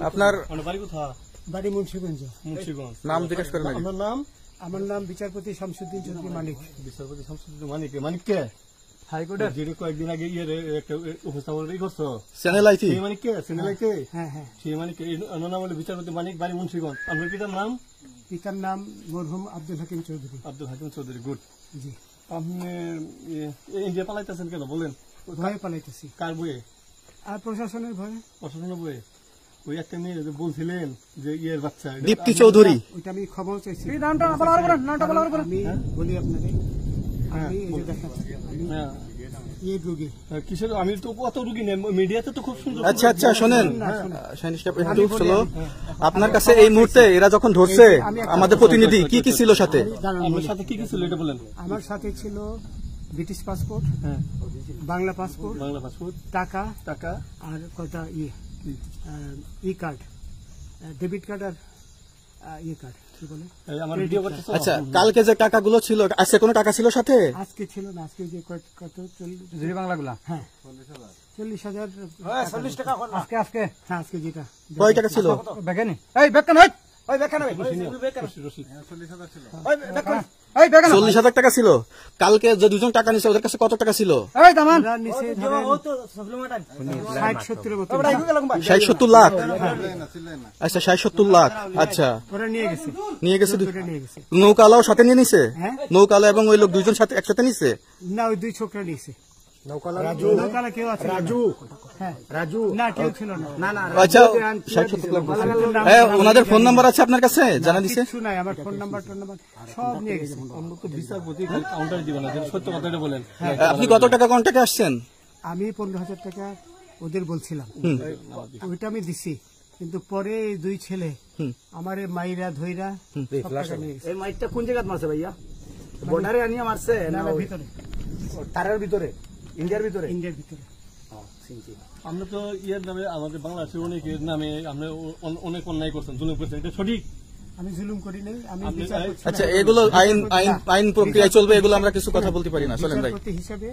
আপনার বাড়ি মুন্সিগঞ্জ। নাম জিজ্ঞেস করেন। আমার নাম বিচারপতি শামসুদ্দিন চৌধুরী মানিক। বিচারপতি শামসুদ্দিন মানিক। মানিক কে? হাইকোর্টের যে কয়েকদিন আগে একটা উপস্থাপন করছো চ্যানেল আইছি। সেই মানিক কে? চ্যানেল আইছে। হ্যাঁ হ্যাঁ, সেই মানিক নাম হলো বিচারপতি মানিক, বাড়ি মুন্সিগঞ্জ। আপনার পিতার নাম? পিতার নাম মরহুম আব্দুল হাকিম চৌধুরী। আব্দুল হাকিম চৌধুরী। গুড। জি। আপনি ইন্ডিয়া পালাইতেছেন কেন বলেন? ভয়ে পালাইতেছি। কার বইয়ে? আর প্রশাসনের ভয়ে। প্রশাসনের বইয়ে? ওই একটা মেয়ে বলছিলেন যে ইয়ের বাচ্চা দীপ্তি চৌধুরী, ওইটা আমি খবর চাইছি। নামটা আমি বলি আপনাকে, আমি এই যে দেখাচ্ছি এই রোগী কিসের, আমি তো কত রুগী নেই মিডিয়াতে তো খুব সুন্দর। আচ্ছা আচ্ছা শোনেন, একটু শোনো। আপনার কাছে এই মুহূর্তে এরা যখন ধরছে আমাদের প্রতিনিধি, কি কি ছিল সাথে? আপনার সাথে কি কি ছিল এটা বলেন। আমার সাথে ছিল ব্রিটিশ পাসপোর্ট, বাংলা পাসপোর্ট, টাকা টাকা আর কটা ই কার্ড, ডেবিট কার্ড আর ই কার্ড। কি বলে? আচ্ছা, কালকে যে টাকাগুলো ছিল, আজকে কোনো টাকা ছিল সাথে? আজকে ছিল না। আজকে যে কত 40 বাংলাগুলা? হ্যাঁ 40,000। 40 টাকা আজকে? হ্যাঁ আজকে যেটা। কয় টাকা ছিল? বেকানি এই বেকান, ওই বেকান, 40,000 টাকা ছিল। কালকে যে দুজন টাকা নিছে ওদের কাছে কত টাকা ছিল? 60-70 লাখ। আচ্ছা 60-70 লাখ। আচ্ছা নিয়ে গেছে। নৌকালাও সাথে নিয়ে নিছে? নৌকালা এবং ওই লোক দুইজন সাথে একসাথে নিছে? না, ওই দুই ছোকরা নিছে। নৌকালা কেউ আছে? রাজু না, কেউ ছিল না। আচ্ছা 60-70 লাখ। ওনাদের ফোন নাম্বার আছে আপনার কাছে? জানা দিছে? কিছু নাই, আমার ফোন নাম্বার সব নিয়ে গেছে। বিচারপতি কাউন্টার দিবেন না, সত্য কথাটা বলেন। আপনি কত টাকা কন্ট্যাক্টে আসছেন? আমি 15,000 টাকা ওদের বলছিলাম, ওইটা আমি দিছি। কিন্তু পরে এই দুই ছেলে আমার মাইরা ধইরা এই মাইকটা কোন জায়গায় মারছে ভাইয়া? বর্ডারে আনিয়ে মারছে না ভিতরে? তারের ভিতরে, ইন্ডিয়ার ভিতরে? ইন্ডিয়ার ভিতরে। আমরা তো ইয়ের নামে, আমাদের বাংলাদেশের অনেকের নামে আমরা অনেক অন্যায় করছেন, জুলুম করছেন, এটা সঠিক? আমি জুলুম করি নাই। আমি আচ্ছা, এগুলো আইন প্রক্রিয়া চলবে, এগুলো আমরা কিছু কথা বলতে পারি না। চলেন ভাই, হিসাবে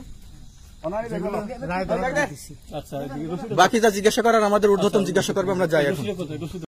বাকি যা জিজ্ঞাসা করার আমাদের ঊর্ধ্বতন জিজ্ঞাসা করবে, আমরা যাই এখন।